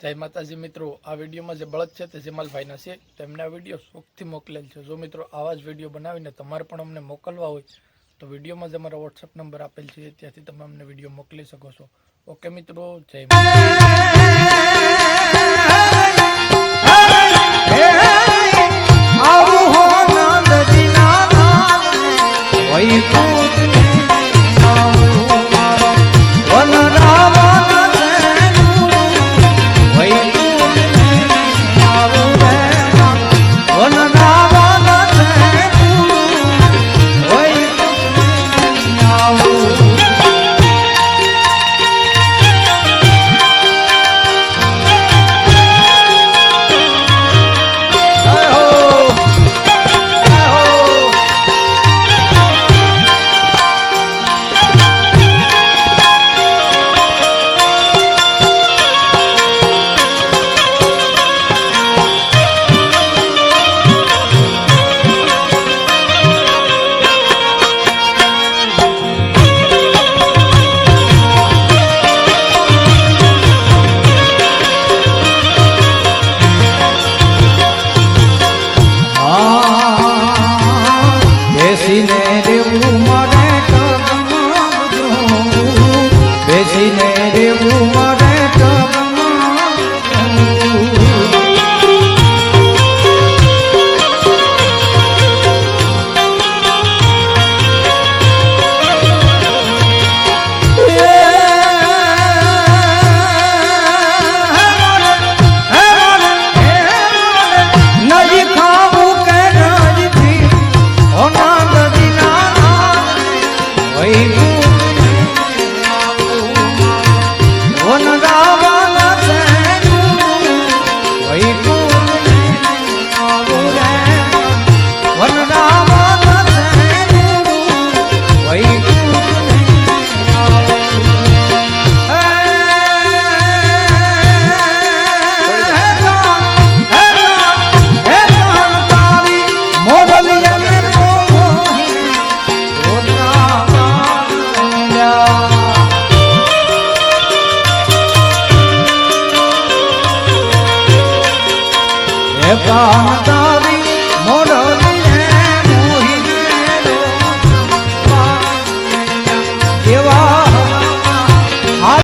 જય માતાજી મિત્રો, આ વિડીયોમાં જે બળદ છે તે જમાલભાઈના છે. તેમને આ વિડીયો શોખથી મોકલેલ છે. જો મિત્રો આવા જ વિડીયો બનાવીને તમારે પણ અમને મોકલવા હોય તો વિડીયોમાં જ અમારો વોટ્સઅપ નંબર આપેલ છે, ત્યાંથી તમે અમને વિડીયો મોકલી શકો છો. ઓકે મિત્રો, જય કાન